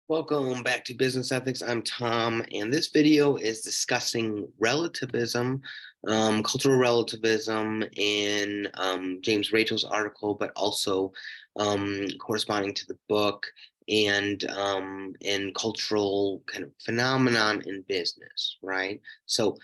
Welcome back to Business Ethics. I'm Tom, and this video is discussing relativism, cultural relativism in James Rachel's article, but also corresponding to the book and cultural kind of phenomenon in business, right? So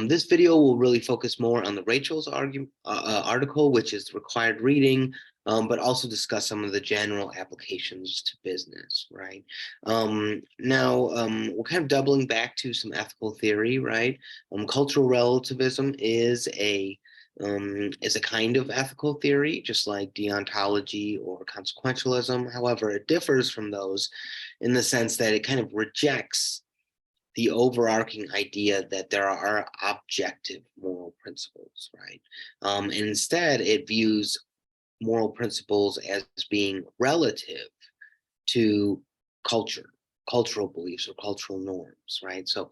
this video will really focus more on the Rachel's article, which is required reading, but also discuss some of the general applications to business, right? Now, we're kind of doubling back to some ethical theory, right? Cultural relativism is a kind of ethical theory, just like deontology or consequentialism. However, it differs from those in the sense that it kind of rejects the overarching idea that there are objective moral principles, right? And instead, it views moral principles as being relative to culture, cultural beliefs, or cultural norms, right? So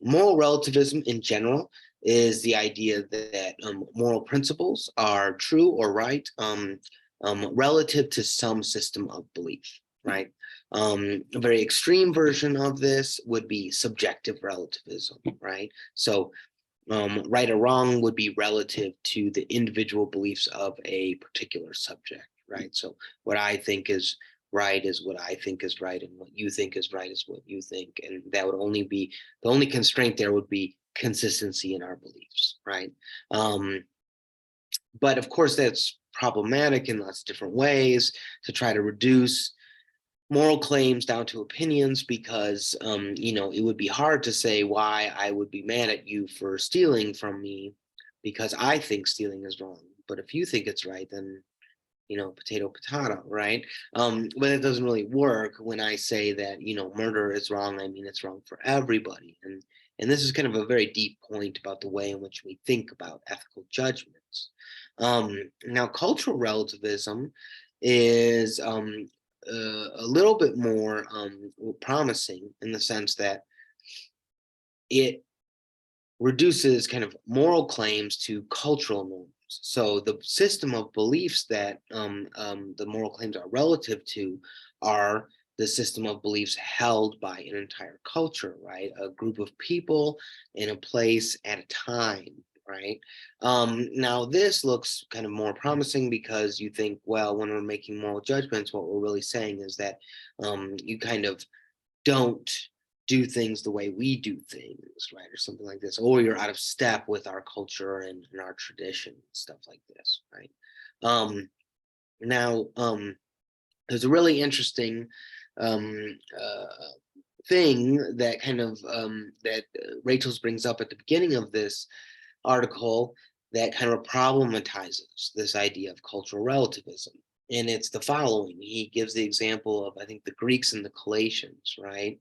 moral relativism in general is the idea that moral principles are true or right relative to some system of belief, right? A very extreme version of this would be subjective relativism, right? So right or wrong would be relative to the individual beliefs of a particular subject, right? So what I think is right is what I think is right, and what you think is right is what you think. And that would only be the only constraint there would be consistency in our beliefs, right? But of course, that's problematic in lots of different ways to try to reduce moral claims down to opinions because it would be hard to say why I would be mad at you for stealing from me because I think stealing is wrong. But if you think it's right, then potato potato, right? But it doesn't really work when I say that murder is wrong. I mean it's wrong for everybody, and this is kind of a very deep point about the way in which we think about ethical judgments. Now, cultural relativism is a little bit more promising in the sense that it reduces kind of moral claims to cultural norms. So the system of beliefs that the moral claims are relative to are the system of beliefs held by an entire culture, right? A group of people in a place at a time, right? Now, this looks kind of more promising because you think, well, when we're making moral judgments, what we're really saying is that you kind of don't do things the way we do things, right? Or something like this, or you're out of step with our culture and our tradition, stuff like this, right? Now, there's a really interesting um, uh, thing that kind of that Rachel's brings up at the beginning of this article that kind of problematizes this idea of cultural relativism. And it's the following. He gives the example of, I think, the Greeks and the Galatians, right?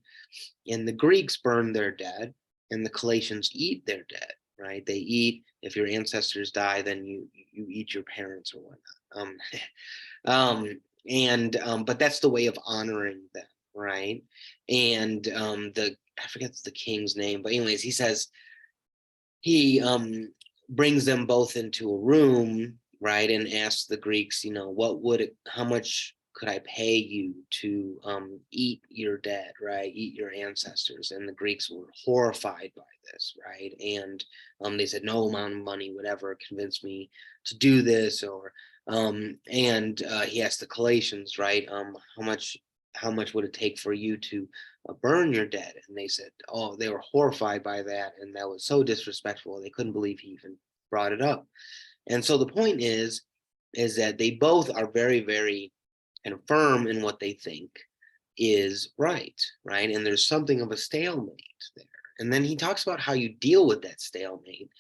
And the Greeks burn their dead, and the Galatians eat their dead, right? They eat, if your ancestors die, then you eat your parents or whatnot. But that's the way of honoring them, right? And the I forget the king's name, but anyways, he says he brings them both into a room, right, and asks the Greeks, how much could I pay you to eat your dead, right, eat your ancestors? And the Greeks were horrified by this, right, and they said no amount of money would ever convince me to do this, or and he asked the Galatians, right, how much would it take for you to burn your dead? And they said, oh, they were horrified by that. And that was so disrespectful. They couldn't believe he even brought it up. And so the point is that they both are very, very kind of firm in what they think is right, right? And there's something of a stalemate there. And then he talks about how you deal with that stalemate.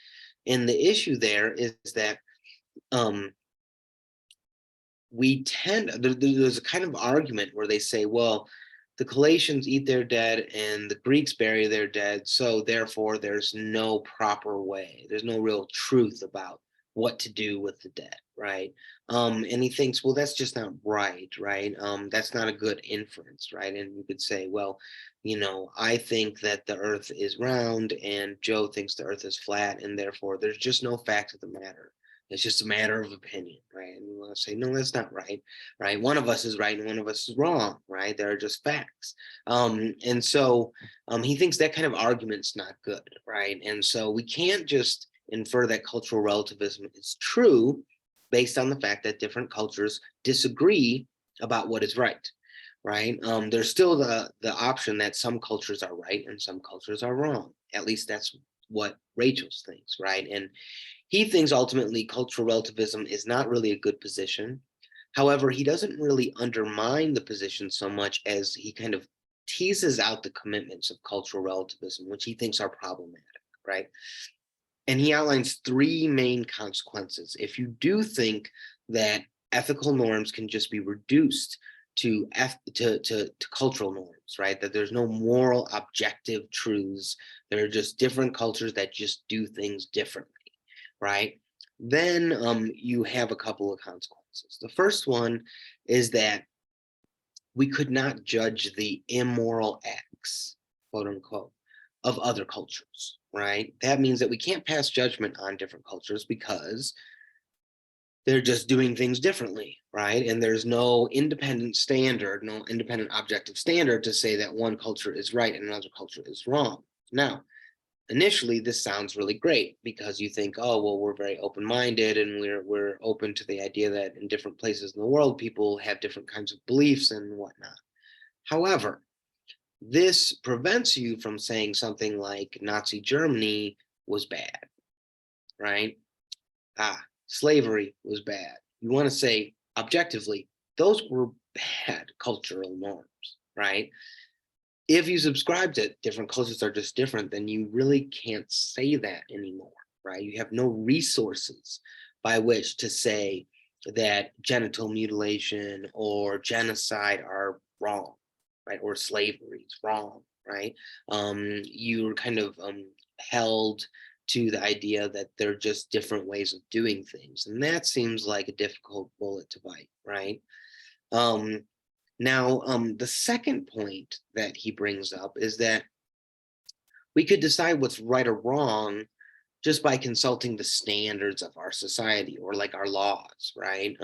And the issue there is that there's a kind of argument where they say, well, the Galatians eat their dead and the Greeks bury their dead, so therefore there's no proper way, there's no real truth about what to do with the dead, right? And he thinks, well, that's just not right, right? That's not a good inference, right? And you could say, well, I think that the earth is round and Joe thinks the earth is flat, and therefore there's just no fact of the matter It's just a matter of opinion, right? And we want to say, no, that's not right, right? One of us is right and one of us is wrong, right? There are just facts. And so he thinks that kind of argument's not good, right? And so we can't just infer that cultural relativism is true based on the fact that different cultures disagree about what is right, right? There's still the option that some cultures are right and some cultures are wrong. At least that's what Rachel thinks, right? And he thinks ultimately cultural relativism is not really a good position. However, he doesn't really undermine the position so much as he kind of teases out the commitments of cultural relativism, which he thinks are problematic, right? And he outlines three main consequences. If you do think that ethical norms can just be reduced to cultural norms, right? That there's no moral objective truths. There are just different cultures that just do things differently, right? Then you have a couple of consequences. The first one is that we could not judge the immoral acts, quote unquote, of other cultures, right? That means that we can't pass judgment on different cultures because they're just doing things differently, right? And there's no independent standard, no independent objective standard to say that one culture is right and another culture is wrong. Now, initially this sounds really great because you think, oh well, we're very open-minded and we're open to the idea that in different places in the world people have different kinds of beliefs and whatnot. However, this prevents you from saying something like Nazi Germany was bad, right? Slavery was bad. You want to say objectively those were bad cultural norms, right? If you subscribe to different cultures are just different, then you really can't say that anymore, right? You have no resources by which to say that genital mutilation or genocide are wrong, right? Or slavery is wrong, right? You're kind of held to the idea that they're just different ways of doing things. And that seems like a difficult bullet to bite, right? Um, the second point that he brings up is that we could decide what's right or wrong just by consulting the standards of our society or like our laws, right?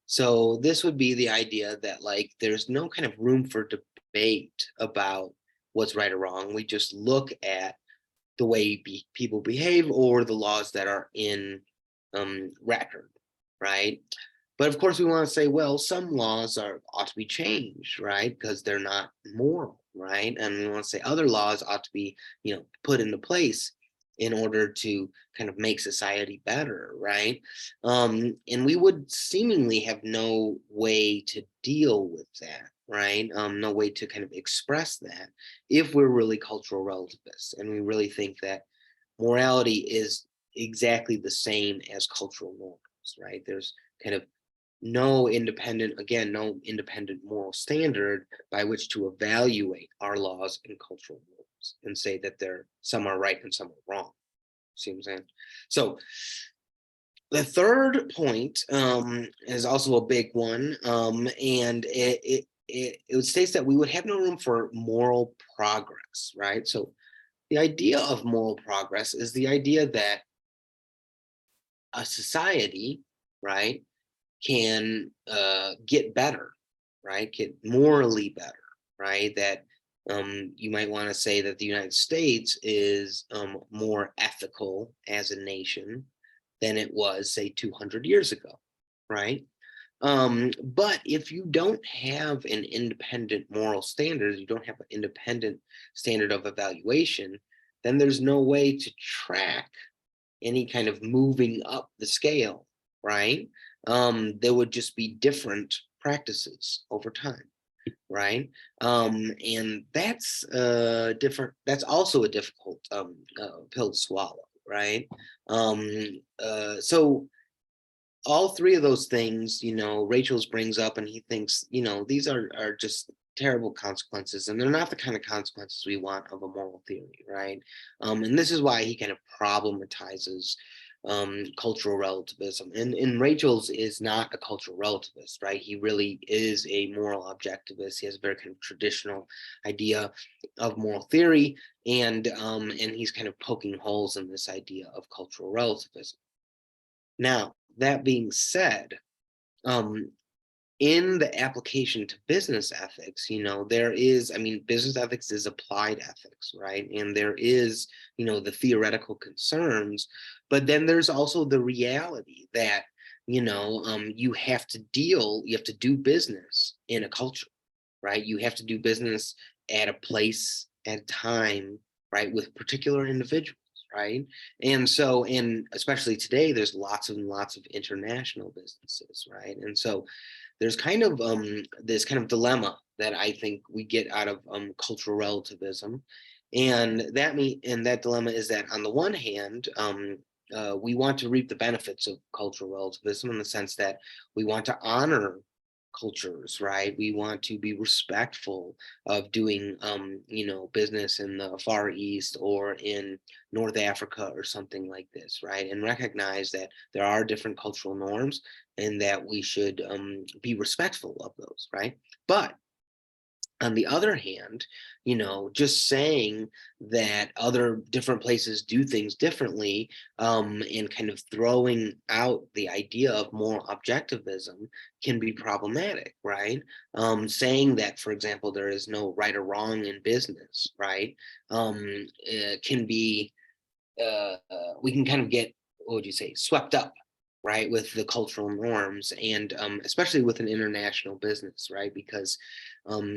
So this would be the idea that like there's no kind of room for debate about what's right or wrong. We just look at the way people behave or the laws that are in record, right? But of course, we want to say, well, some laws ought to be changed, right? Because they're not moral, right? And we want to say other laws ought to be, put into place in order to kind of make society better, right? And we would seemingly have no way to deal with that, right? No way to kind of express that if we're really cultural relativists and we really think that morality is exactly the same as cultural norms, right? There's kind of no independent moral standard by which to evaluate our laws and cultural norms and say that some are right and some are wrong. See what I'm saying? So the third point is also a big one, and it states that we would have no room for moral progress, right? So the idea of moral progress is the idea that a society, right, can get better, right? Get morally better, right? That you might want to say that the United States is more ethical as a nation than it was, say, 200 years ago, right? But if you don't have an independent moral standard, you don't have an independent standard of evaluation, then there's no way to track any kind of moving up the scale, right? There would just be different practices over time, right? And that's different. That's also a difficult pill to swallow, right? So all three of those things, Rachel's brings up, and he thinks, these are just terrible consequences, and they're not the kind of consequences we want of a moral theory, right? And this is why he kind of problematizes cultural relativism. And Rachel's is not a cultural relativist, right? He really is a moral objectivist. He has a very kind of traditional idea of moral theory, and he's kind of poking holes in this idea of cultural relativism. Now, that being said, um, in the application to business ethics, there is, I mean, business ethics is applied ethics, right? And there is, the theoretical concerns, but then there's also the reality that, you have to do business in a culture, right? You have to do business at a place, at a time, right, with particular individuals, right? And so, and especially today, there's lots and lots of international businesses, right? And so there's kind of this kind of dilemma that I think we get out of cultural relativism, and that dilemma is that on the one hand, we want to reap the benefits of cultural relativism in the sense that we want to honor cultures, right? We want to be respectful of doing, business in the Far East or in North Africa or something like this, right? And recognize that there are different cultural norms and that we should be respectful of those, right? But on the other hand, just saying that other different places do things differently, and kind of throwing out the idea of moral objectivism can be problematic, right? Saying that, for example, there is no right or wrong in business, right? Can be, we can kind of get, what would you say, swept up, right, with the cultural norms, and especially with an international business, right, because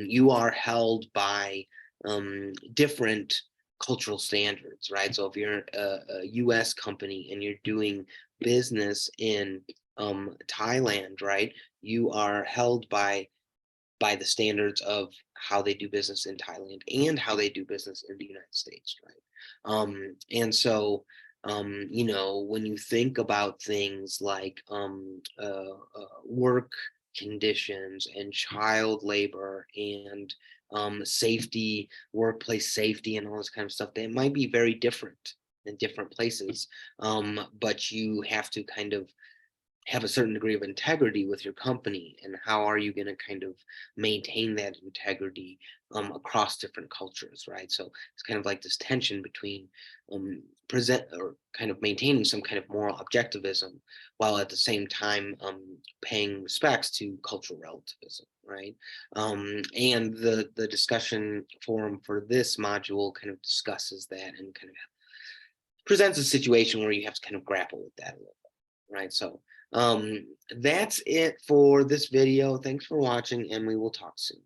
you are held by different cultural standards, right? So if you're a US company and you're doing business in Thailand, right, you are held by the standards of how they do business in Thailand and how they do business in the United States, right? And so, when you think about things like work conditions and child labor and safety, workplace safety, and all this kind of stuff, they might be very different in different places. But you have to kind of have a certain degree of integrity with your company, and how are you going to kind of maintain that integrity across different cultures, right? So it's kind of like this tension between present or kind of maintaining some kind of moral objectivism while at the same time paying respects to cultural relativism, right? And the discussion forum for this module kind of discusses that and kind of presents a situation where you have to kind of grapple with that a little bit, right? So that's it for this video. Thanks for watching, and we will talk soon.